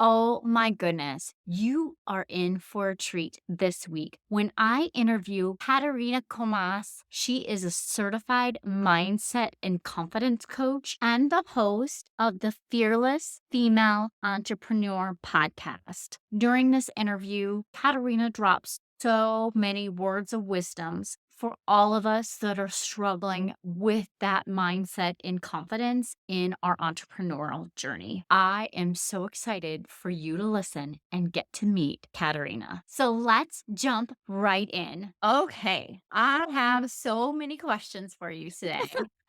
Oh my goodness. You are in for a treat this week. When I interview Katerina Kormas, she is a certified mindset and confidence coach and the host of the Fearless Female Entrepreneur podcast. During this interview, Katerina drops so many words of wisdoms for all of us that are struggling with that mindset and confidence in our entrepreneurial journey. I am so excited for you to listen and get to meet Katerina. So let's jump right in. Okay, I have so many questions for you today.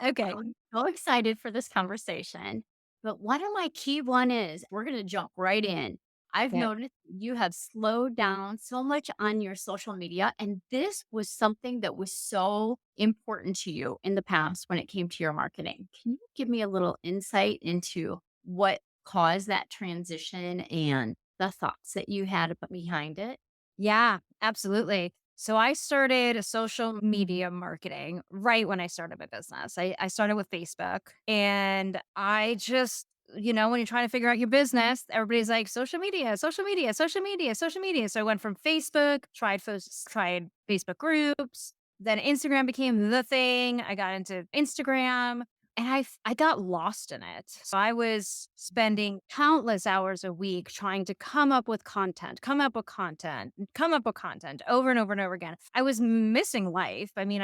Okay. I'm so excited for this conversation. But one of my key one is we're going to jump right in. I've Okay. noticed you have slowed down so much on your social media, and this was something that was so important to you in the past when it came to your marketing. Can you give me a little insight into what caused that transition and the thoughts that you had behind it? Yeah, absolutely. So I started social media marketing right when I started my business. I started with Facebook and I just, when you're trying to figure out your business, everybody's like social media, social media, social media, social media. So I went from Facebook, tried Facebook groups, then Instagram became the thing. I got into Instagram. And I got lost in it. So I was spending countless hours a week trying to come up with content, come up with content, come up with content over and over and over again. I was missing life. I mean,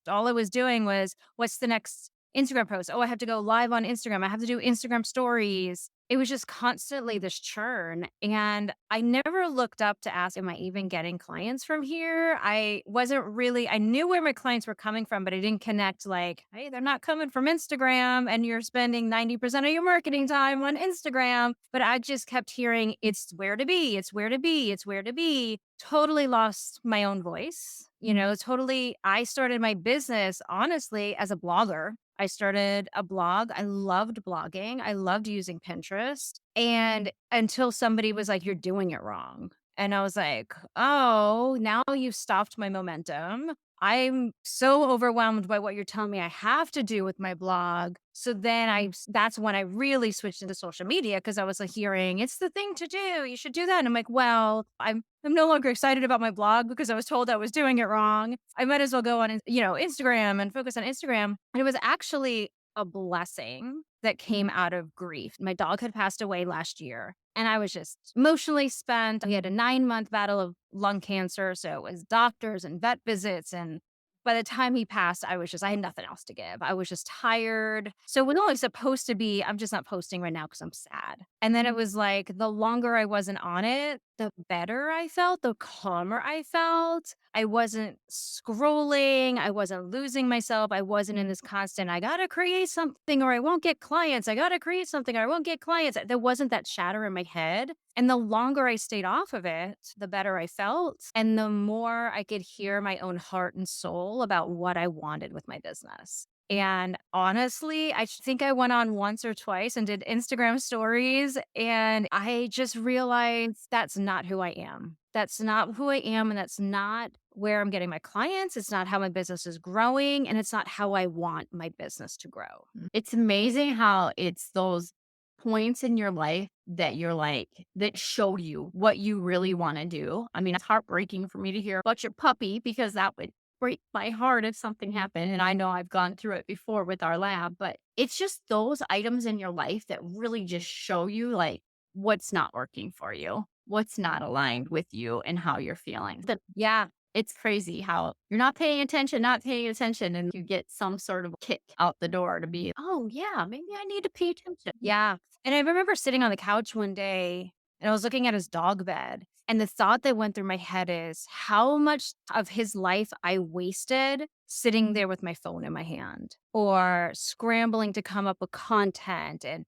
all I was doing was, what's the next Instagram post? Oh, I have to go live on Instagram. I have to do Instagram stories. It was just constantly this churn. And I never looked up to ask, am I even getting clients from here? I knew where my clients were coming from, but I didn't connect like, hey, they're not coming from Instagram and you're spending 90% of your marketing time on Instagram. But I just kept hearing, it's where to be, it's where to be, it's where to be. Totally lost my own voice. I started my business honestly as a blogger. I started a blog. I loved blogging. I loved using Pinterest. And until somebody was like, you're doing it wrong. And I was like, oh, now you've stopped my momentum. I'm so overwhelmed by what you're telling me I have to do with my blog. So then that's when I really switched into social media because I was like hearing it's the thing to do. You should do that. And I'm like, well, I'm no longer excited about my blog because I was told I was doing it wrong. I might as well go on, Instagram and focus on Instagram. And it was actually a blessing that came out of grief. My dog had passed away last year and I was just emotionally spent. We had a 9-month battle of lung cancer. So it was doctors and vet visits. And by the time he passed, I had nothing else to give. I was just tired. So it was only supposed to be, I'm just not posting right now because I'm sad. And then it was like the longer I wasn't on it, the better I felt, the calmer I felt. I wasn't scrolling. I wasn't losing myself. I wasn't in this constant, I got to create something or I won't get clients. I got to create something or I won't get clients. There wasn't that chatter in my head. And the longer I stayed off of it, the better I felt. And the more I could hear my own heart and soul about what I wanted with my business. And honestly, think I went on once or twice and did Instagram stories. And I just realized that's not who I am. That's not who I am. And that's not where I'm getting my clients. It's not how my business is growing. And it's not how I want my business to grow. It's amazing how it's those points in your life that you're like, that showed you what you really want to do. I mean, it's heartbreaking for me to hear about your puppy because that would break my heart if something happened. And I know I've gone through it before with our lab, but it's just those items in your life that really just show you like what's not working for you, what's not aligned with you and how you're feeling. Yeah. It's crazy how you're not paying attention, and you get some sort of kick out the door to be, oh, yeah, maybe I need to pay attention. Yeah. And I remember sitting on the couch one day and I was looking at his dog bed. And the thought that went through my head is how much of his life I wasted sitting there with my phone in my hand or scrambling to come up with content. And,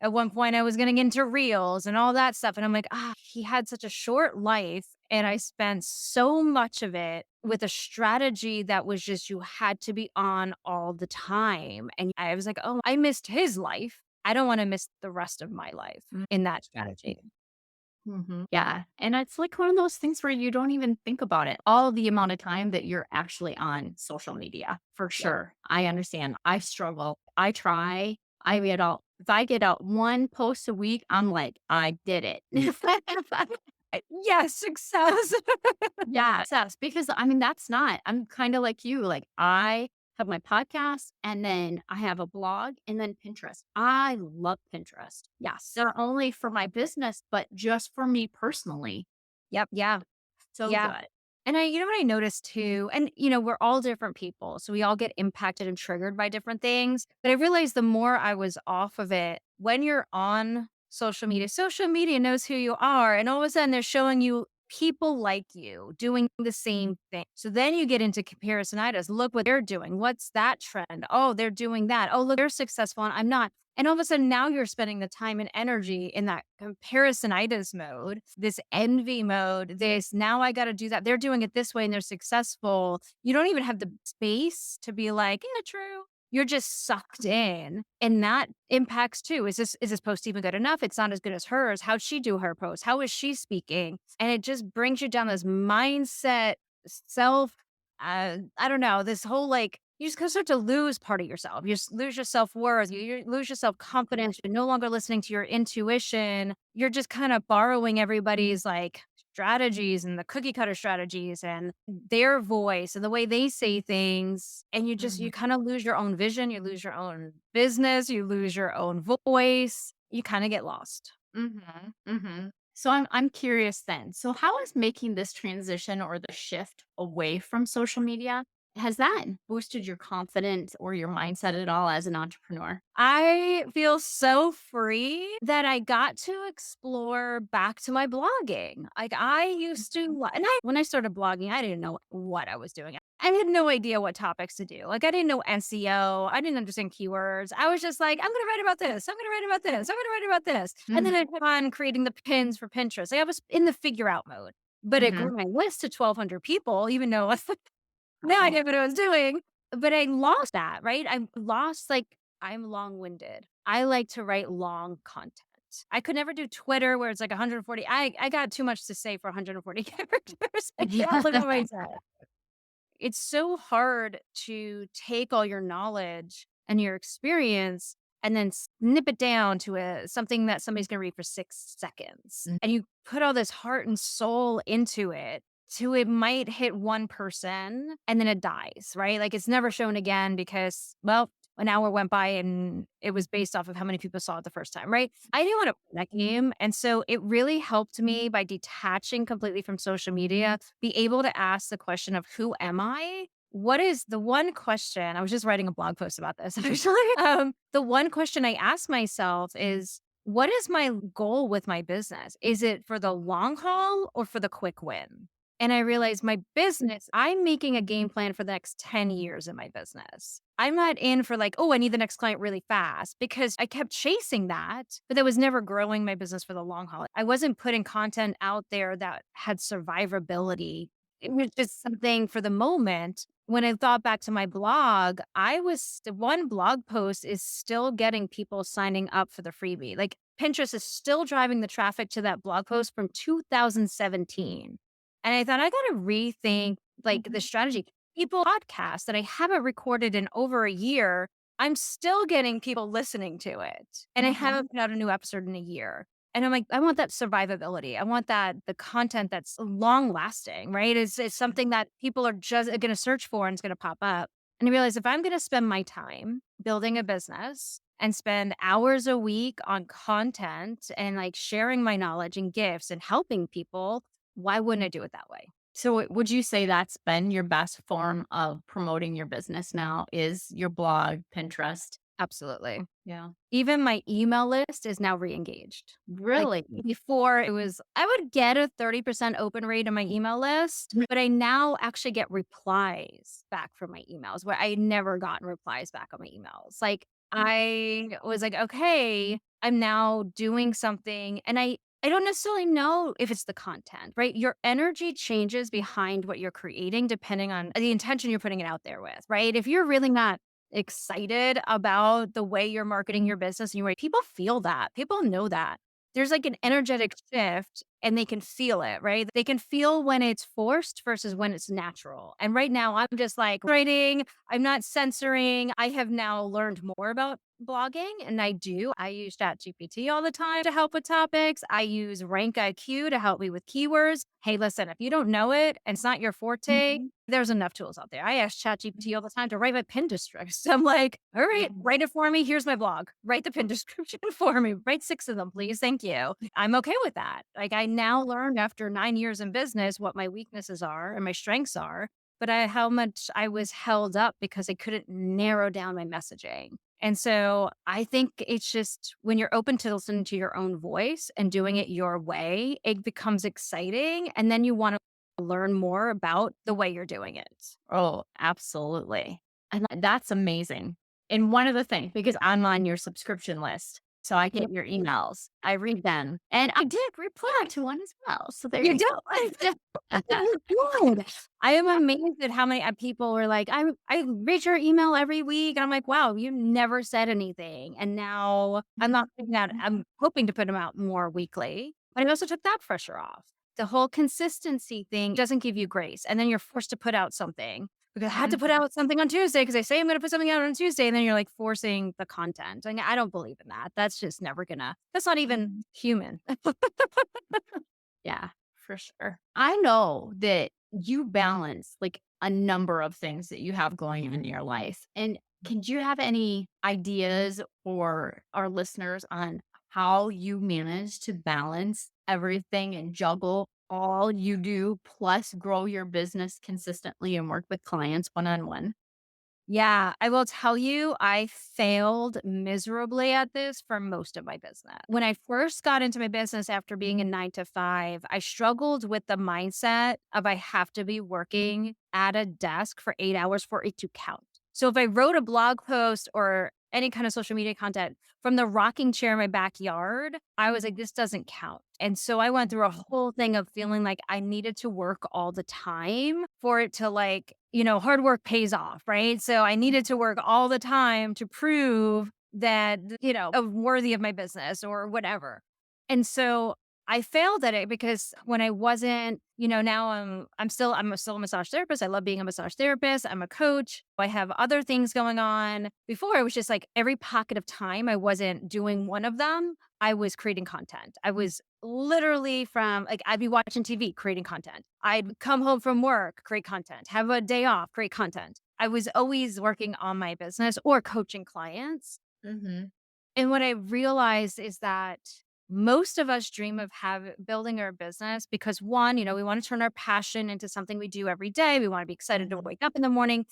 at one point I was getting into reels and all that stuff. And I'm like, he had such a short life. And I spent so much of it with a strategy that was just you had to be on all the time. And I was like, oh, I missed his life. I don't want to miss the rest of my life in that strategy. Yeah. And it's like one of those things where you don't even think about it. All the amount of time that you're actually on social media, for Yeah. sure. I understand. I struggle. I try. I mean, If I get out 1 post a week, I'm like, "I did it." Yes, success. Yeah, yes, because, I mean, that's not I'm kinda like you, like, I have my podcast, and then I have a blog, and then Pinterest. I love Pinterest. Yes. Not only for my business, but just for me personally. Yep. Yeah. So Yeah. good. And you know what I noticed too, and we're all different people. So we all get impacted and triggered by different things. But I realized the more I was off of it, when you're on social media knows who you are. And all of a sudden they're showing you people like you doing the same thing. So then you get into comparisonitis. Look what they're doing. What's that trend? Oh, they're doing that. Oh, look, they're successful and I'm not. And all of a sudden, now you're spending the time and energy in that comparisonitis mode, this envy mode, this now I got to do that. They're doing it this way and they're successful. You don't even have the space to be like, yeah, true. You're just sucked in. And that impacts too. Is this post even good enough? It's not as good as hers. How'd she do her post? How is she speaking? And it just brings you down this mindset, self I don't know, this whole like you just start to lose part of yourself. You just lose your self worth. You lose your self confidence. You're no longer listening to your intuition. You're just kind of borrowing everybody's like strategies and the cookie cutter strategies and their voice and the way they say things. And you Mhm, kind of lose your own vision. You lose your own business. You lose your own voice. You kind of get lost. mhm, mhm. So I'm curious then. So how is making this transition or the shift away from social media, has that boosted your confidence or your mindset at all as an entrepreneur? I feel so free that I got to explore back to my blogging. Like I used to, and when I started blogging, I didn't know what I was doing. I had no idea what topics to do. Like I didn't know SEO. I didn't understand keywords. I was just like, I'm going to write about this. I'm going to write about this. I'm going to write about this. And Mhm, then I kept on creating the pins for Pinterest. Like I was in the figure out mode, but it mhm. grew my list to 1,200 people, even though now I Wow. knew what I was doing, but I lost that, right? I lost like I'm long-winded. I like to write long content. I could never do Twitter where it's like 140. I got too much to say for 140 characters. I can't live on my time. It's so hard to take all your knowledge and your experience and then snip it down to something that somebody's going to read for 6 seconds. Mm, And you put all this heart and soul into it to it might hit one person and then it dies, right? Like it's never shown again because, well, an hour went by and it was based off of how many people saw it the first time, right? I didn't want to play that game. And so it really helped me by detaching completely from social media, be able to ask the question of who am I? What is the one question? I was just writing a blog post about this actually. The one question I ask myself is, what is my goal with my business? Is it for the long haul or for the quick win? And I realized my business, I'm making a game plan for the next 10 years in my business. I'm not in for like, oh, I need the next client really fast because I kept chasing that, but that was never growing my business for the long haul. I wasn't putting content out there that had survivability. It was just something for the moment. When I thought back to my blog, the one blog post is still getting people signing up for the freebie. Like Pinterest is still driving the traffic to that blog post from 2017. And I thought I got to rethink like the strategy. People podcasts that I haven't recorded in over a year, I'm still getting people listening to it. And I mhm, haven't put out a new episode in a year. And I'm like, I want that survivability. I want that the content that's long lasting, right? It's something that people are just going to search for and it's going to pop up. And I realize if I'm going to spend my time building a business and spend hours a week on content and like sharing my knowledge and gifts and helping people, why wouldn't I do it that way? So would you say that's been your best form of promoting your business now is your blog, Pinterest? Absolutely. Yeah. Even my email list is now re-engaged. Like Really? before it was I would get a 30% open rate on my email list, but I now actually get replies back from my emails where I never gotten replies back on my emails. Like I was like, okay, I'm now doing something and I don't necessarily know if it's the content, right? Your energy changes behind what you're creating depending on the intention you're putting it out there with, right? If you're really not excited about the way you're marketing your business and you're people feel that. People know that. There's like an energetic shift and they can feel it, right? They can feel when it's forced versus when it's natural. And right now I'm just like writing, I'm not censoring. I have now learned more about blogging, and I do. I use ChatGPT all the time to help with topics. I use Rank IQ to help me with keywords. Hey, listen, if you don't know it and it's not your forte, Mhm. there's enough tools out there. I ask ChatGPT all the time to write my pin description. I'm like, all right, write it for me. Here's my blog. Write the pin description for me. Write 6 of them, please. Thank you. I'm okay with that. Like I now learned after 9 years in business what my weaknesses are and my strengths are, but how much I was held up because I couldn't narrow down my messaging. And so I think it's just when you're open to listening to your own voice and doing it your way, it becomes exciting. And then you want to learn more about the way you're doing it. Oh, absolutely. And that's amazing. And one of the things, because I'm on your subscription list, so I Yep. get your emails, I read them, and I did reply to one as well. So there You you do. go. Good. I am amazed at how many people were like, I read your email every week. And I'm like, wow, you never said anything. And now I'm not putting out, I'm hoping to put them out more weekly. But I also took that pressure off. The whole consistency thing doesn't give you grace. And then you're forced to put out something. Because I had to put Mhm, out something on Tuesday because I say I'm going to put something out on Tuesday. And then you're like forcing the content. And I don't believe in that. That's just never gonna, that's not even mhm. human. Yeah, for sure. I know that you balance like a number of things that you have going on in your life. And can you have any ideas for our listeners on how you manage to balance everything and juggle all you do, plus grow your business consistently and work with clients one on one? Yeah, I will tell you, I failed miserably at this for most of my business. When I first got into my business after being in 9 to 5, I struggled with the mindset of I have to be working at a desk for 8 hours for it to count. So if I wrote a blog post or any kind of social media content from the rocking chair in my backyard, I was like, this doesn't count. And so I went through a whole thing of feeling like I needed to work all the time for it to hard work pays off, right? So I needed to work all the time to prove that, I'm worthy of my business or whatever. And so I failed at it because when I wasn't, now I'm still a massage therapist. I love being a massage therapist. I'm a coach. I have other things going on. Before it was just like every pocket of time I wasn't doing one of them, I was creating content. I was literally from like I'd be watching TV, creating content. I'd come home from work, create content, have a day off, create content. I was always working on my business or coaching clients. Mhm. And what I realized is that most of us dream of building our business because one, we want to turn our passion into something we do every day. We want to be excited to Mhm. wake up in the morning,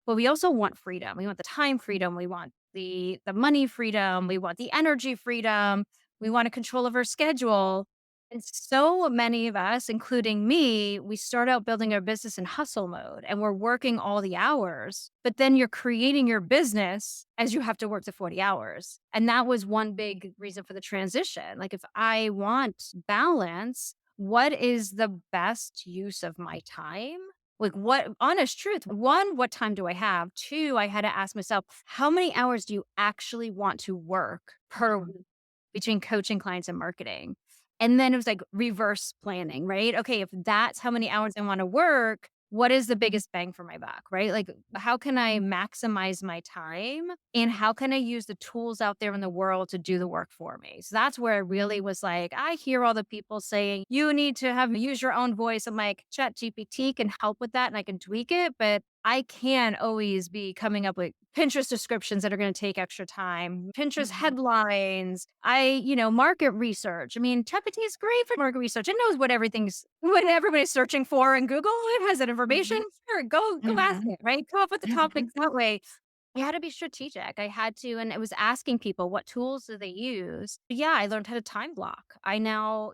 but we also want freedom. We want the time freedom. We want the money freedom. We want the energy freedom. We want a control of our schedule. And so many of us, including me, we start out building our business in hustle mode and we're working all the hours, but then you're creating your business as you have to work the 40 hours. And that was one big reason for the transition. Like, if I want balance, what is the best use of my time? Like, what honest truth? One, what time do I have? Two, I had to ask myself, how many hours do you actually want to work per week between coaching clients and marketing? And then it was like reverse planning, right? Okay, if that's how many hours I want to work, what is the biggest bang for my buck, right? Like, how can I maximize my time and how can I use the tools out there in the world to do the work for me? So that's where I really was like, I hear all the people saying, you need to use your own voice. I'm like, Chat GPT can help with that and I can tweak it, but I can always be coming up with Pinterest descriptions that are going to take extra time, Pinterest Mhm. headlines, market research. I mean, ChatGPT is great for market research. It knows what everybody's searching for in Google. It has that information. Mhm. Sure, go ask Mhm. it, right? Come up with the Mhm. topics that way. I had to be strategic. I had to, and it was asking people what tools do they use. But yeah, I learned how to time block. I now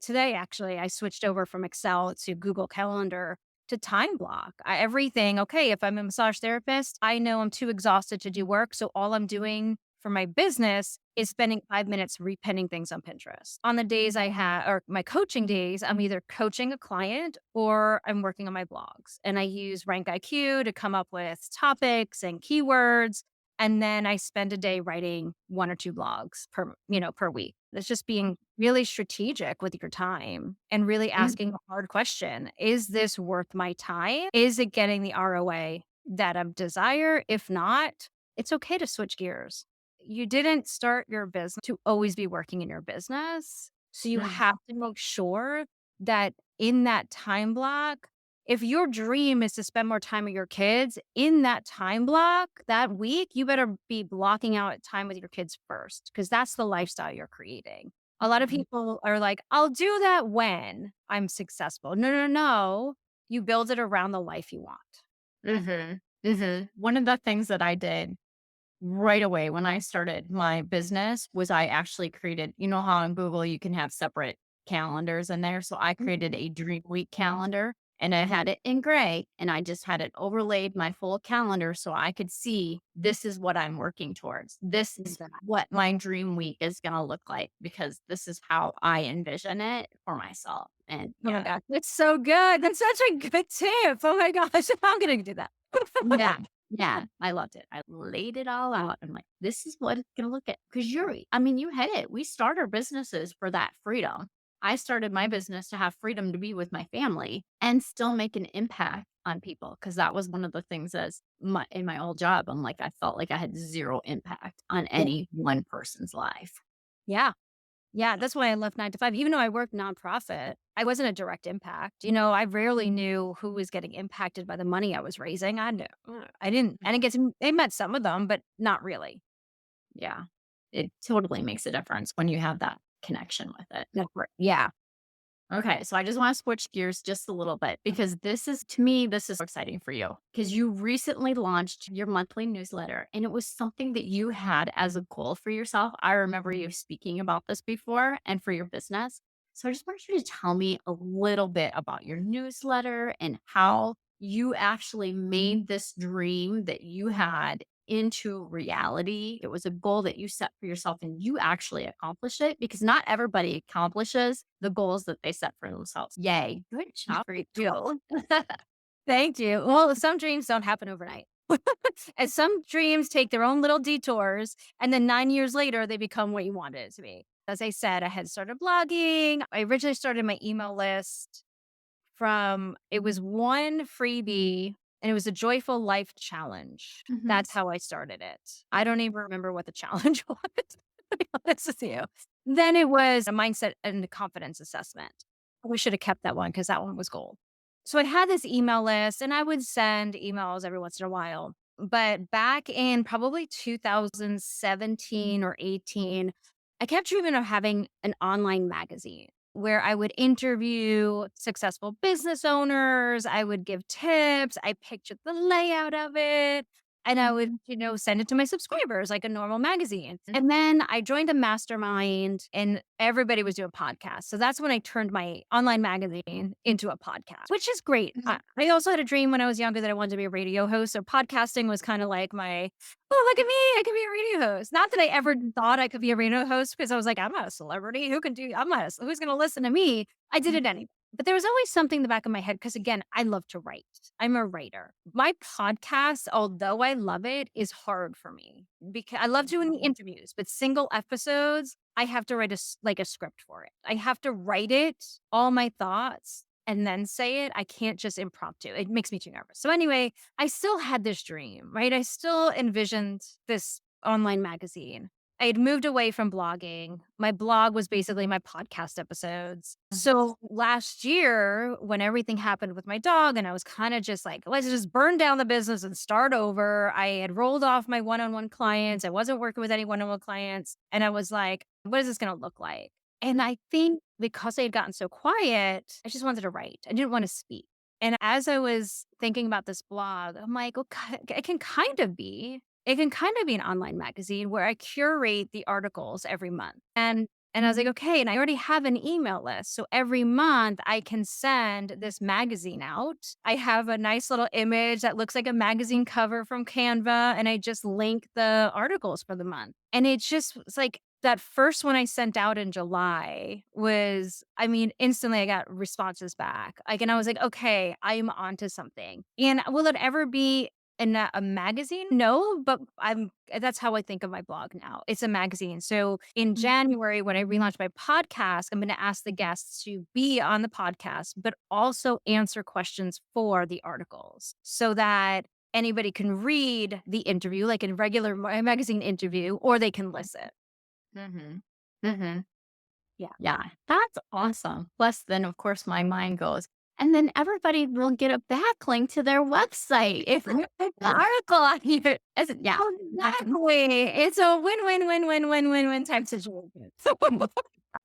today actually, I switched over from Excel to Google Calendar to time block everything. Okay, if I'm a massage therapist, I know I'm too exhausted to do work. So all I'm doing for my business is spending 5 minutes repinning things on Pinterest. On the days I have, or my coaching days, I'm either coaching a client or I'm working on my blogs. And I use Rank IQ to come up with topics and keywords. And then I spend a day writing one or two blogs per week. It's just being really strategic with your time and really asking the hard question. Is this worth my time? Is it getting the ROA that I desire? If not, it's okay to switch gears. you didn't start your business to always be working in your business. So you Mm. have to make sure that in that time block, if your dream is to spend more time with your kids, in that time block, that week, you better be blocking out time with your kids first, because that's the lifestyle you're creating. A lot of people are like, I'll do that when I'm successful. No, no, no. You build it around the life you want. Mhm. Mhm. One of the things that I did right away when I started my business was I actually created, you know how on Google you can have separate calendars in there. So I created a dream week calendar and I had it in gray and I just had it overlaid my full calendar so I could see this is what I'm working towards. This is what my dream week is going to look like because this is how I envision it for myself. And Oh my yeah, god, that's so good. That's such a good tip. Oh my gosh, I'm gonna do that. yeah. Yeah, I loved it. I laid it all out. I'm like, this is what it's gonna look at. Because I mean, you hit it. We start our businesses for that freedom. I started my business to have freedom to be with my family and still make an impact on people. Cause that was one of the things as in my old job. I'm like, I felt like I had zero impact on any one person's life. Yeah. Yeah, that's why I left 9 to 5. Even though I worked nonprofit, I wasn't a direct impact. I rarely knew who was getting impacted by the money I was raising. I knew I didn't get to I met some of them, but not really. Yeah. It totally makes a difference when you have that connection with it. Yeah. Okay, so I just want to switch gears just a little bit because this is, to me, this is exciting for you because you recently launched your monthly newsletter and it was something that you had as a goal for yourself. I remember you speaking about this before and for your business. So I just want you to tell me a little bit about your newsletter and how you actually made this dream that you had into reality. It was a goal that you set for yourself and you actually accomplished it because not everybody accomplishes the goals that they set for themselves. Yay. Good job. Great deal. Thank you. Well, some dreams don't happen overnight. And some dreams take their own little detours, and then 9 years later, they become what you wanted it to be. As I said, I had started blogging. I originally started my email list from it was one freebie, and it was a Joyful Life Challenge. Mhm. That's how I started it. I don't even remember what the challenge was, to be honest with you. Then it was a mindset and a confidence assessment. We should have kept that one because that one was gold. So I had this email list and I would send emails every once in a while. But back in probably 2017 or 18, I kept dreaming of having an online magazine where I would interview successful business owners. I would give tips. I pictured the layout of it. And I would, send it to my subscribers like a normal magazine. And then I joined a mastermind and everybody was doing podcasts. So that's when I turned my online magazine into a podcast, which is great. I also had a dream when I was younger that I wanted to be a radio host. So podcasting was kind of like oh, look at me. I could be a radio host. Not that I ever thought I could be a radio host because I was like, I'm not a celebrity. Who's going to listen to me? I did it anyway. But there was always something in the back of my head because, again, I love to write. I'm a writer. My podcast, although I love it, is hard for me because I love doing the interviews, but single episodes, I have to write like a script for it. I have to write it, all my thoughts, and then say it. I can't just impromptu. It makes me too nervous. So anyway, I still had this dream, right? I still envisioned this online magazine. I had moved away from blogging. My blog was basically my podcast episodes. So last year, when everything happened with my dog, and I was kind of just like, let's just burn down the business and start over. I had rolled off my one on one clients. I wasn't working with any one on one clients. And I was like, what is this going to look like? And I think because I had gotten so quiet, I just wanted to write. I didn't want to speak. And as I was thinking about this blog, I'm like, well, it can kind of be an online magazine where I curate the articles every month. And I was like, okay, and I already have an email list. So every month I can send this magazine out. I have a nice little image that looks like a magazine cover from Canva, and I just link the articles for the month. And it's like that first one I sent out in July was, I mean, instantly I got responses back. Like, and I was like, okay, I'm onto something. And will it ever be in a magazine? No, but that's how I think of my blog now. It's a magazine. So in January, when I relaunch my podcast, I'm going to ask the guests to be on the podcast, but also answer questions for the articles so that Anybody can read the interview, like in regular magazine interview, or they can listen. Mhm. Mhm. Yeah. Yeah, that's awesome. Plus, then, of course, my mind goes, and then everybody will get a backlink to their website if you put the article on here. Yeah. Exactly. It's a win, win, win, win, win, win, win type situation.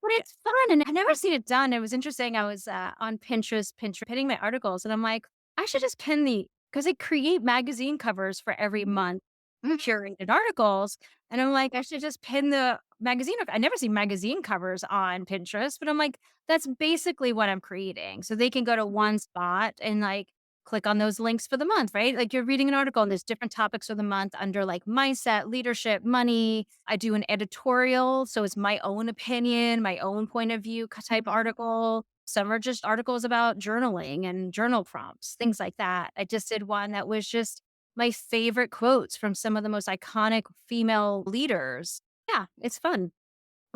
But it's fun, and I've never seen it done. It was interesting. I was on Pinterest, pinning my articles, and I'm like, I should just pin the because they create magazine covers for every month, curated articles, and I'm like, I should just pin the magazine. I never see magazine covers on Pinterest, but I'm like, that's basically what I'm creating. So they can go to one spot and like click on those links for the month, right? Like you're reading an article and there's different topics for the month under like mindset, leadership, money. I do an editorial. So it's my own opinion, my own point of view type article. Some are just articles about journaling and journal prompts, things like that. I just did one that was just my favorite quotes from some of the most iconic female leaders. Yeah, it's fun.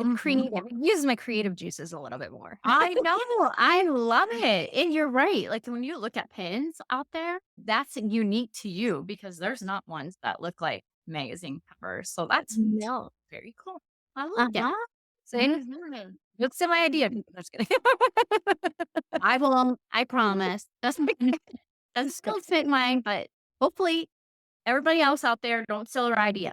It's Mhm. creative. It uses my creative juices a little bit more. I know. I love it. And you're right. Like when you look at pins out there, that's unique to you because there's not ones that look like magazine covers. So that's No. very cool. I like it. Uh-huh. See? Mhm. Looks at my idea. No, just kidding. I will. I promise. Doesn't still fit mine, but hopefully everybody else out there don't sell their idea.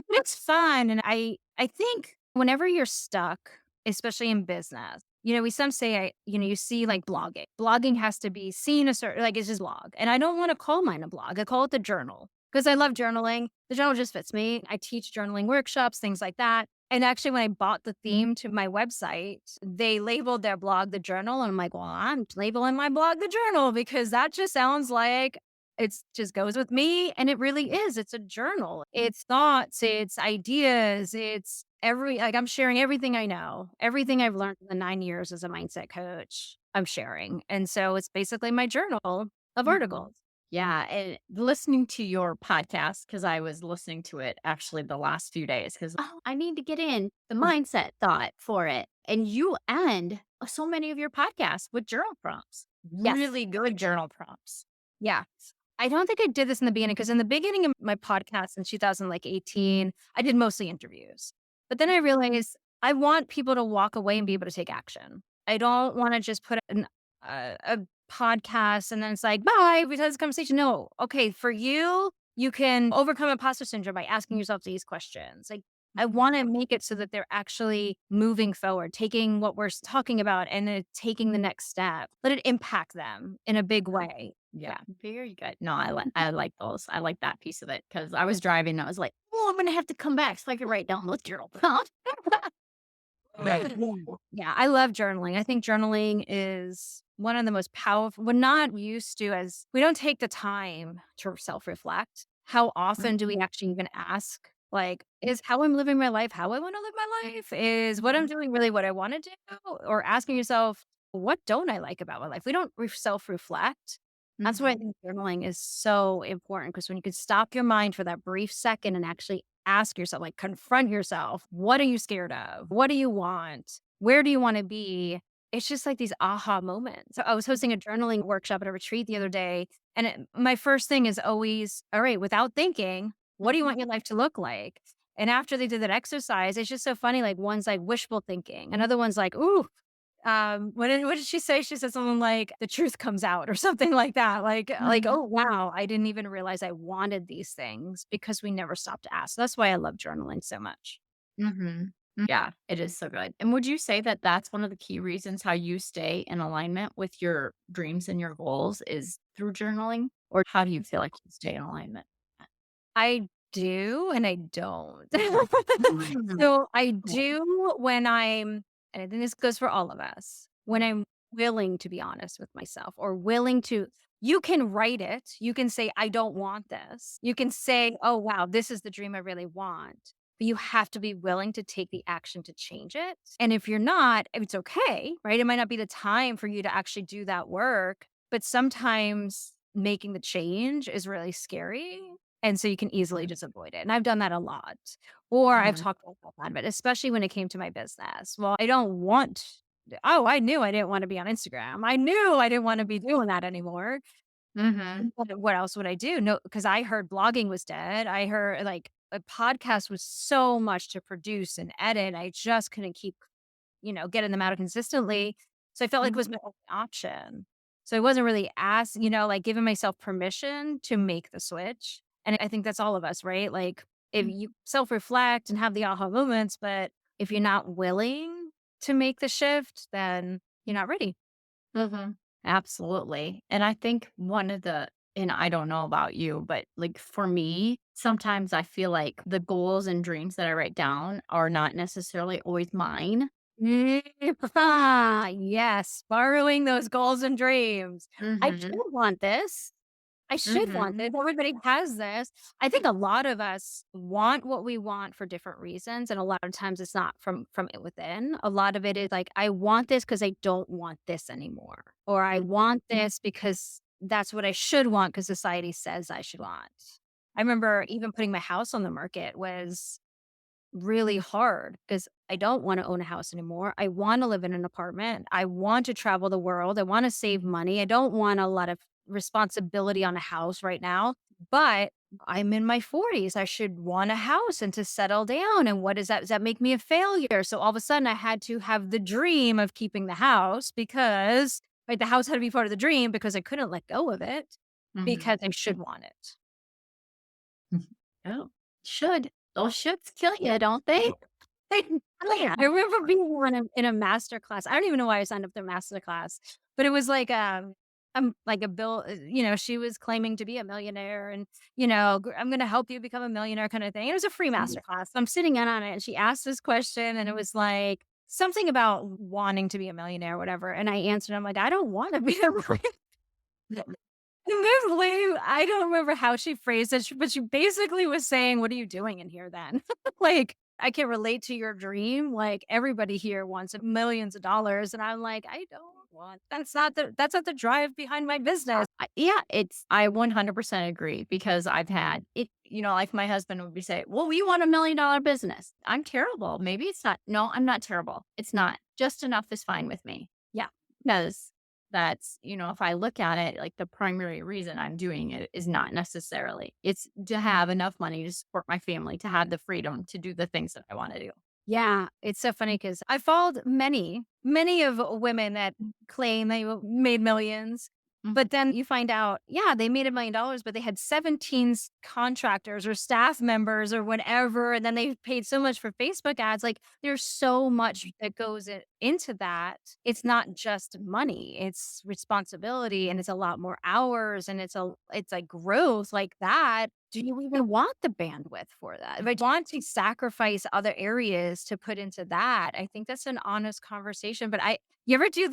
It's fun, and I think whenever you're stuck, especially in business, we some say you see like blogging. Blogging has to be seen a certain like it's just blog, and I don't want to call mine a blog. I call it the journal because I love journaling. The journal just fits me. I teach journaling workshops, things like that. And actually, when I bought the theme to my website, they labeled their blog the journal, and I'm like, well, I'm labeling my blog the journal because that just sounds like it's just goes with me, and it really is. It's a journal. It's thoughts, it's ideas, it's I'm sharing everything I know, everything I've learned in the 9 years as a mindset coach, I'm sharing. And so it's basically my journal of Mhm. articles. Yeah, and listening to your podcast, because I was listening to it actually the last few days, because I need to get in the mindset thought for it. And you end so many of your podcasts with journal prompts, Yes. really good journal prompts. Yeah. I don't think I did this in the beginning because in the beginning of my podcast in 2018, I did mostly interviews. But then I realized I want people to walk away and be able to take action. I don't want to just put a podcast and then it's like, bye, we had this conversation. No. Okay. For you, you can overcome imposter syndrome by asking yourself these questions. Like, I want to make it so that they're actually moving forward, taking what we're talking about and taking the next step. Let it impact them in a big way. Yeah, Yeah. very good. No, I like those. I like that piece of it because I was driving. And I was like, oh, I'm gonna have to come back so I can write down those journal prompts. Yeah, I love journaling. I think journaling is one of the most powerful we're not used to as we don't take the time to self-reflect. How often do we actually even ask, like, is how I'm living my life how I want to live my life? Is what I'm doing really what I want to do? Or asking yourself, what don't I like about my life? We don't self-reflect. That's why I Mhm. think journaling is so important because when you can stop your mind for that brief second and actually ask yourself, like confront yourself, what are you scared of? What do you want? Where do you want to be? It's just like these aha moments. So I was hosting a journaling workshop at a retreat the other day. And my first thing is always, all right, without thinking, what do you want your life to look like? And after they did that exercise, it's just so funny. Like one's like wishful thinking, another one's like, ooh, what did she say? She said something like, "The truth comes out," or something like that. Like, Mhm. "Oh, wow, I didn't even realize I wanted these things," because we never stop to ask. That's why I love journaling so much. Mhm. Yeah, it is so good. And would you say that that's one of the key reasons how you stay in alignment with your dreams and your goals is through journaling? Or how do you feel like you stay in alignment? I do and I don't. Mhm. So, I do when and I think this goes for all of us, when I'm willing to be honest with myself or willing to you can write it. You can say, "I don't want this." You can say, "Oh, wow, this is the dream I really want." But you have to be willing to take the action to change it. And if you're not, it's okay, right? It might not be the time for you to actually do that work, but sometimes making the change is really scary. And so you can easily just avoid it. And I've done that a lot. Or I've Mhm. talked about that, but especially when it came to my business. Well, I don't want, oh, I knew I didn't want to be on Instagram. I knew I didn't want to be doing that anymore. Mhm. What else would I do? No, because I heard blogging was dead. I heard like a podcast was so much to produce and edit. I just couldn't keep, getting them out consistently. So I felt like it was Mhm. my only option. So I wasn't really like giving myself permission to make the switch. And I think that's all of us, right? Like if you self reflect and have the aha moments, but if you're not willing to make the shift, then you're not ready. Mhm. Absolutely. And I think one of the and I don't know about you, but like for me, sometimes I feel like the goals and dreams that I write down are not necessarily always mine. Mm, yes, borrowing those goals and dreams. I should Mhm. want this. I should want Mhm. this. Everybody has this. I think a lot of us want what we want for different reasons, and a lot of times it's not from it within. A lot of it is like, I want this because I don't want this anymore, or I want this because that's what I should want because society says I should want. I remember even putting my house on the market was really hard because I don't want to own a house anymore. I want to live in an apartment. I want to travel the world. I want to save money. I don't want a lot of responsibility on a house right now, but I'm in my 40s. I should want a house and to settle down. And what is that? Does that make me a failure? So all of a sudden, I had to have the dream of keeping the house because, right, the house had to be part of the dream because I couldn't let go of it Mhm. because I should want it. Oh, should. Those shoulds kill you, don't they? I remember being in a master class. I don't even know why I signed up to a master class, but it was like a bill. She was claiming to be a millionaire, and I'm going to help you become a millionaire, kind of thing. It was a free master class. I'm sitting in on it, and she asked this question, and it was like something about wanting to be a millionaire, whatever. And I answered, I'm like, I don't want to be a millionaire. Literally, I don't remember how she phrased it, but she basically was saying, "What are you doing in here then?" Like, "I can relate to your dream, like, everybody here wants millions of dollars," and I'm like, "I don't want that's not the drive behind my business." Yeah, I 100% agree because I've had it, like my husband would be say, "Well, we want $1,000,000 business." I'm terrible. Maybe it's not. No, I'm not terrible. It's not. Just enough is fine with me. Yeah. Because that's, if I look at it, like the primary reason I'm doing it is not necessarily. It's to have enough money to support my family, to have the freedom to do the things that I want to do. Yeah, it's so funny because I followed many of women that claim they made millions, Mhm. but then you find out, yeah, they made $1,000,000, but they had 17 contractors or staff members or whatever, and then they paid so much for Facebook ads. Like, there's so much that goes into that. It's not just money; it's responsibility, and it's a lot more hours, and it's like growth like that. Do you even want the bandwidth for that? If I want to sacrifice other areas to put into that, I think that's an honest conversation. But you ever do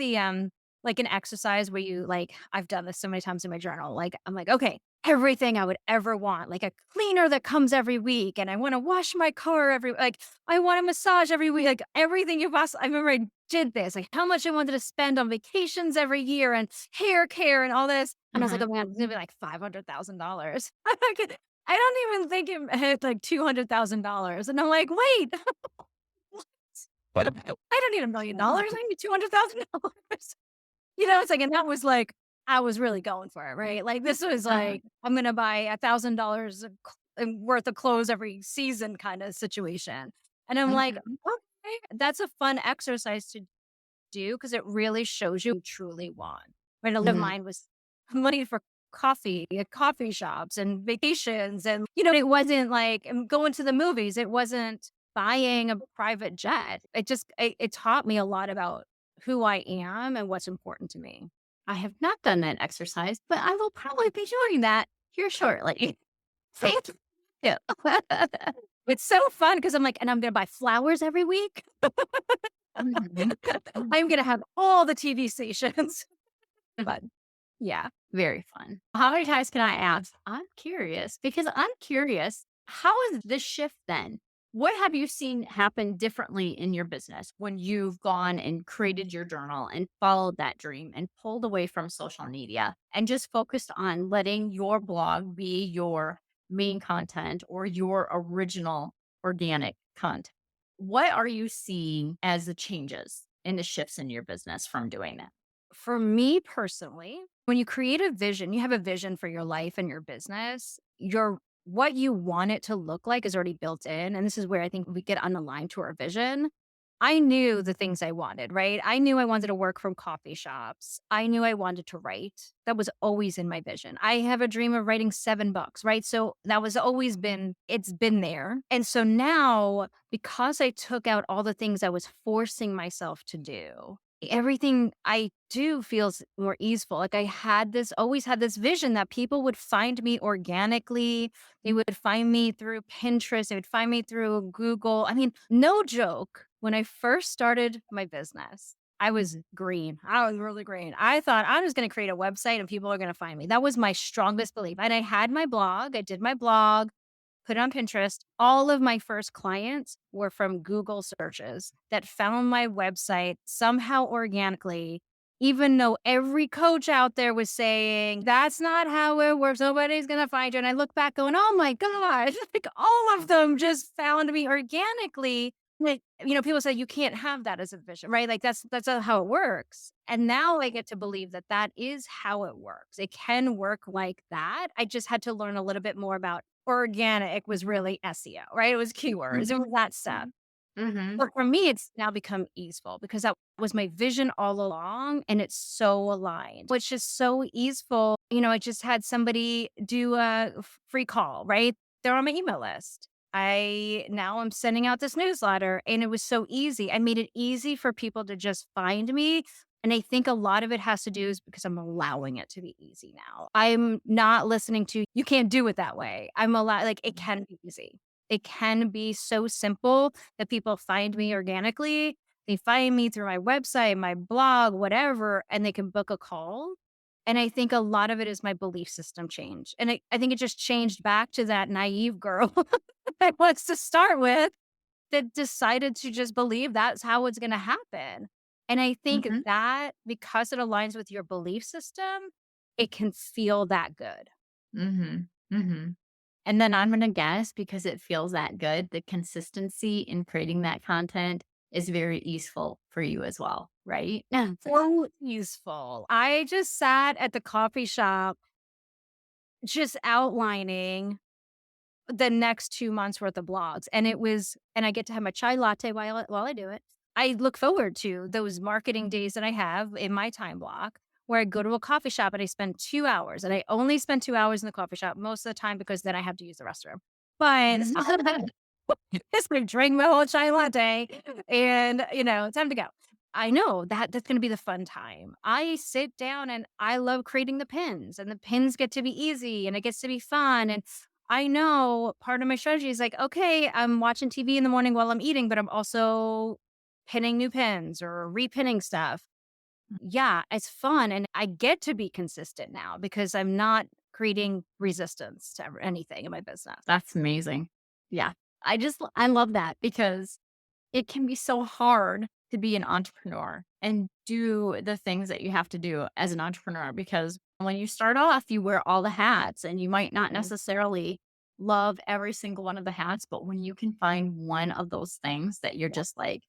like an exercise where I've done this so many times in my journal. Like, I'm like, okay, everything I would ever want, like a cleaner that comes every week, and I want to wash my car I want a massage every week, like everything you possibly. I remember I did this, like how much I wanted to spend on vacations every year and hair care and all this. And I was like, Mhm. oh man, it's gonna be like $500,000. I don't even think it hit like $200,000. And I'm like, wait, what? I don't need $1,000,000. I need $200,000. It's like, and that was like, I was really going for it, right? Like, this was Uh-huh. like, I'm going to buy $1,000 worth of clothes every season kind of situation. And I'm like, Mhm. okay, that's a fun exercise to do because it really shows you what you truly want. Right? A lot of Mhm. mine was money for coffee at coffee shops and vacations. And, it wasn't like going to the movies. It wasn't buying a private jet. It taught me a lot about who I am and what's important to me. I have not done that exercise, but I will probably be doing that here shortly. Thank you. It's so fun because I'm like, and I'm going to buy flowers every week. Mhm. I'm going to have all the TV stations. But yeah. Very fun. How many times can I ask? I'm curious because I'm curious. How is this shift then? What have you seen happen differently in your business when you've gone and created your journal and followed that dream and pulled away from social media and just focused on letting your blog be your main content or your original organic content? What are you seeing as the changes and the shifts in your business from doing that? For me personally, When you create a vision, you have a vision for your life and your business, your what you want it to look like is already built in. And this is where I think we get unaligned to our vision. I knew the things I wanted, right? I knew I wanted to work from coffee shops. I knew I wanted to write. That was always in my vision. I have a dream of writing 7 books, right? So that was always been, it's been there. And so now, because I took out all the things I was forcing myself to do, everything I do feels more easeful. Like I had this, always had this vision that people would find me organically. They would find me through Pinterest. They would find me through Google. I mean, no joke. When I first started my business, I was green. I was really green. I thought I'm just going to create a website and people are going to find me. That was my strongest belief. And I had my blog. I did my blog, put it on Pinterest. All of my first clients were from Google searches that found my website somehow organically, even though every coach out there was saying, that's not how it works. Nobody's going to find you. And I look back going, oh my gosh, like all of them just found me organically. Like, people say you can't have that as a vision, right? Like that's not how it works. And now I get to believe that that is how it works. It can work like that. I just had to learn a little bit more about organic was really SEO, right? It was keywords, it was that stuff. Mhm. But for me, it's now become easeful because that was my vision all along and it's so aligned, which is so easeful. I just had somebody do a free call, right? They're on my email list. I now I'm sending out this newsletter and it was so easy. I made it easy for people to just find me. And I think a lot of it has to do is because I'm allowing it to be easy now. I'm not listening to, you can't do it that way. Like, it can be easy. It can be so simple that people find me organically. They find me through my website, my blog, whatever, and they can book a call. And I think a lot of it is my belief system change. And I think it just changed back to that naive girl I was to start with that decided to just believe that's how it's going to happen. And I think Mhm. that because it aligns with your belief system, it can feel that good. Mhm. Mhm. And then I'm gonna guess because it feels that good, the consistency in creating that content is very easeful for you as well, right? Yeah. So useful. I just sat at the coffee shop just outlining the next 2 months worth of blogs, and I get to have my chai latte while I do it. I look forward to those marketing days that I have in my time block where I go to a coffee shop and I spend 2 hours, and I only spend 2 hours in the coffee shop most of the time because then I have to use the restroom. But just gonna drink my whole chai latte and, time to go. I know that that's gonna be the fun time. I sit down and I love creating the pins, and the pins get to be easy and it gets to be fun. And I know part of my strategy is like, okay, I'm watching TV in the morning while I'm eating, but I'm also pinning new pins or repinning stuff. Yeah, it's fun. And I get to be consistent now because I'm not creating resistance to anything in my business. That's amazing. Yeah. I love that because it can be so hard to be an entrepreneur and do the things that you have to do as an entrepreneur because when you start off, you wear all the hats and you might not necessarily love every single one of the hats, but when you can find one of those things that you're just like,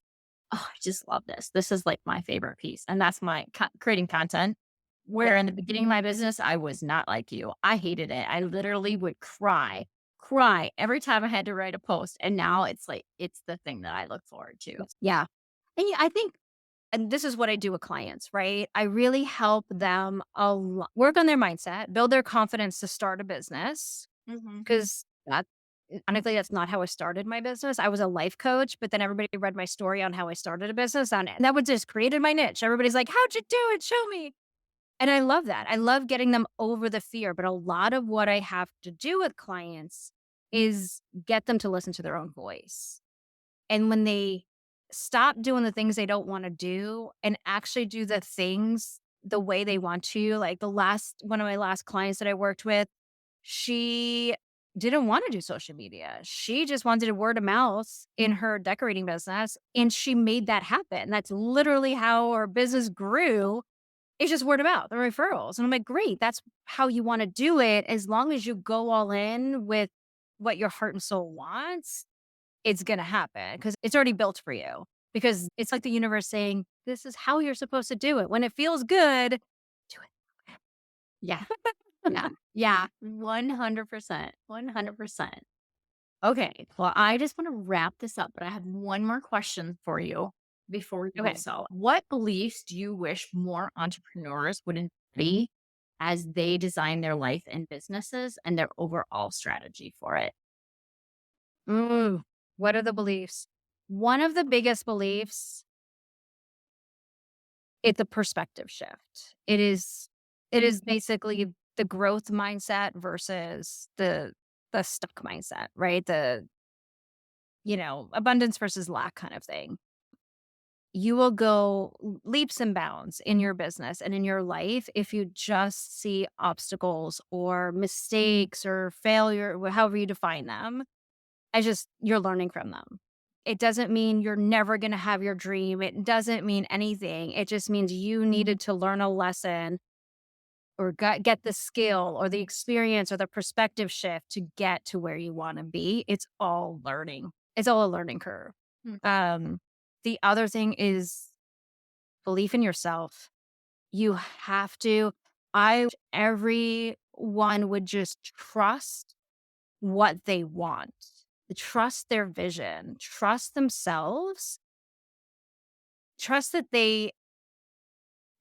oh, I just love this. This is like my favorite piece. And that's my creating content. Where Yeah. in the beginning of my business, I was not like you. I hated it. I literally would cry every time I had to write a post. And now it's like, it's the thing that I look forward to. Yeah. And yeah, I think, and this is what I do with clients, right? I really help them work on their mindset, build their confidence to start a business. Mhm. Because honestly, that's not how I started my business. I was a life coach, but then everybody read my story on how I started a business and that would just created my niche. Everybody's like, how'd you do it? Show me. And I love that. I love getting them over the fear. But a lot of what I have to do with clients is get them to listen to their own voice. And when they stop doing the things they don't wanna do and actually do the things the way they want to, like one of my last clients that I worked with, she didn't wanna do social media. She just wanted a word of mouth in her decorating business, and she made that happen. That's literally how our business grew. It's just word of mouth and referrals. And I'm like, great, that's how you wanna do it as long as you go all in with what your heart and soul wants, it's gonna happen because it's already built for you. Because it's like the universe saying, "This is how you're supposed to do it. When it feels good, do it." Yeah. Yeah. Yeah. 100%. 100%. Okay. Well, I just want to wrap this up, but I have one more question for you before we go. Okay. So, what beliefs do you wish more entrepreneurs would embody as they design their life and businesses and their overall strategy for it? What are the beliefs? One of the biggest beliefs, it's a perspective shift. It is basically the growth mindset versus the stuck mindset, right? Abundance versus lack kind of thing. You will go leaps and bounds in your business and in your life if you just see obstacles or mistakes or failure, however you define them, as just you're learning from them. It doesn't mean you're never going to have your dream. It doesn't mean anything. It just means you needed to learn a lesson or get the skill or the experience or the perspective shift to get to where you want to be. It's all learning. It's all a learning curve. Mm. Um, the other thing is belief in yourself. You have to, I wish everyone would just trust what they want, trust their vision, trust themselves, trust that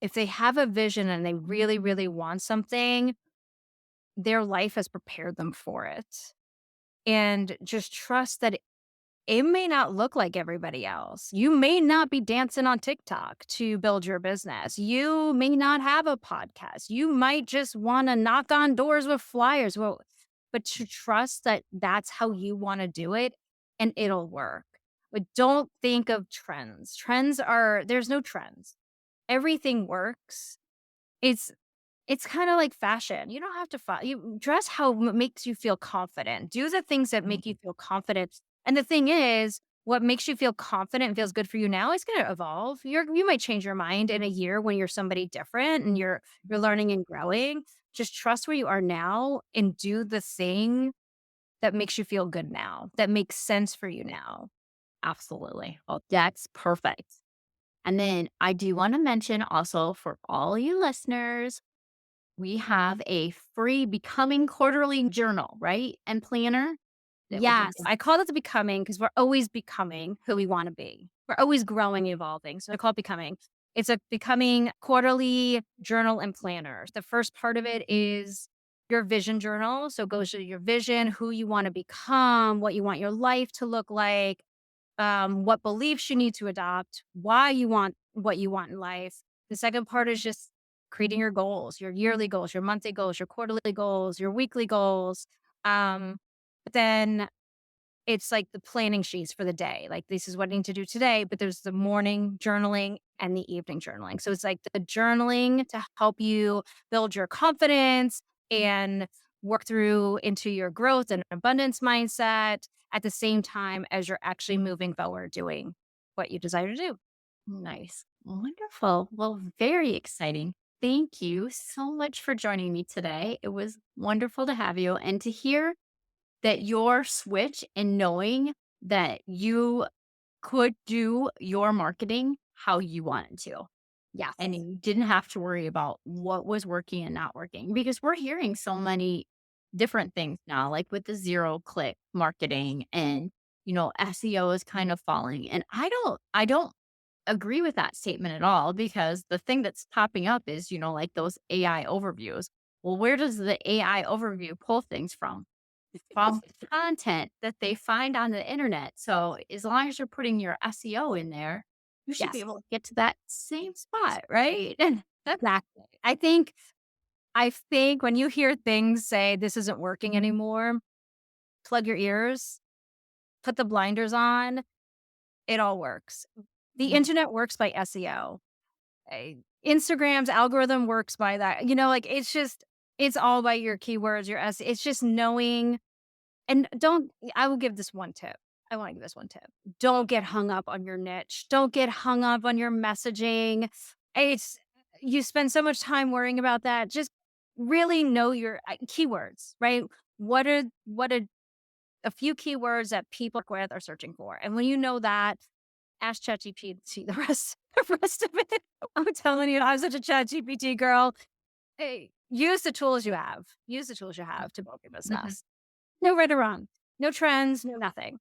if they have a vision and they really, really want something, their life has prepared them for it. And just trust that it may not look like everybody else. You may not be dancing on TikTok to build your business. You may not have a podcast. You might just want to knock on doors with flyers. Well, but to trust that that's how you want to do it and it'll work. But don't think of trends. There's no trends. Everything works. It's it's kinda like fashion. You don't have to you dress how makes you feel confident. Do the things that make you feel confident. And the thing is, what makes you feel confident and feels good for you now is gonna evolve. You might change your mind in a year when you're somebody different and you're learning and growing. Just trust where you are now and do the thing that makes you feel good now, that makes sense for you now. Absolutely. Oh, that's perfect. And then I do want to mention also for all you listeners, we have a free becoming quarterly journal, right? And planner that we can Yes, I call it the becoming because we're always becoming who we wanna be. We're always growing, evolving, so I call it becoming. It's a becoming quarterly journal and planner. The first part of it is your vision journal, so it goes to your vision, who you wanna become, what you want your life to look like, what beliefs you need to adopt, why you want what you want in life. The second part is just creating your goals, your yearly goals, your monthly goals, your quarterly goals, your weekly goals. But then it's like the planning sheets for the day. Like, this is what I need to do today, but there's the morning journaling and the evening journaling. So it's like the journaling to help you build your confidence and work through into your growth and abundance mindset at the same time as you're actually moving forward doing what you desire to do. nice. Wonderful. Well, very exciting. Thank you so much for joining me today. It was wonderful to have you and to hear that your switch and knowing that you could do your marketing how you wanted to. Yes. And you didn't have to worry about what was working and not working because we're hearing so many different things now, like with the zero click marketing and, SEO is kind of falling. And I don't agree with that statement at all because the thing that's popping up is, like those AI overviews. Well, where does the AI overview pull things from? From content that they find on the internet. So as long as you're putting your SEO in there, you should be Yes. able to get to that same spot, right? Exactly. I think when you hear things say this isn't working anymore, plug your ears, put the blinders on. It all works. The internet works by SEO. Eh, Instagram's algorithm works by that. Like, it's all by your keywords, your S it's just knowing. And don't I will give this one tip. I wanna give this one tip. Don't get hung up on your niche. Don't get hung up on your messaging. It's You spend so much time worrying about that. Just really know your keywords, right? What are a few keywords that people with are searching for? And when you know that, ask ChatGPT the rest the rest of it. I'm telling you, I'm such a ChatGPT girl. Hey, use the tools you have. Use the tools you have to build your Mhm. business. No right or wrong. No trends, no nothing.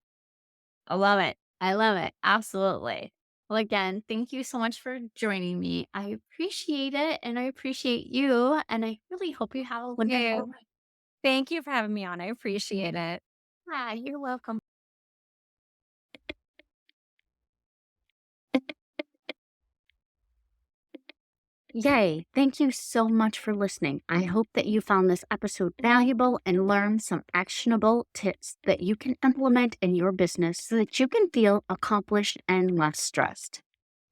I love it. I love it. Absolutely. Well, again, thank you so much for joining me. I appreciate it and I appreciate you. And I really hope you have a Yeah. wonderful night. Thank you for having me on. I appreciate it. Yeah, you're welcome. Yay. Thank you so much for listening. I hope that you found this episode valuable and learned some actionable tips that you can implement in your business so that you can feel accomplished and less stressed.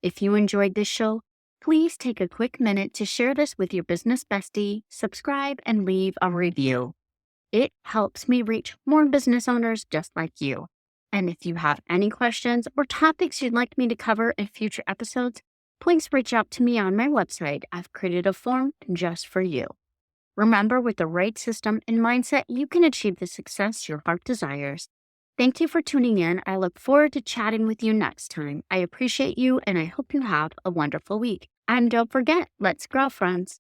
If you enjoyed this show, please take a quick minute to share this with your business bestie, subscribe, and leave a review. It helps me reach more business owners just like you. And if you have any questions or topics you'd like me to cover in future episodes, please reach out to me on my website. I've created a form just for you. Remember, with the right system and mindset, you can achieve the success your heart desires. Thank you for tuning in. I look forward to chatting with you next time. I appreciate you and I hope you have a wonderful week. And don't forget, let's grow, friends.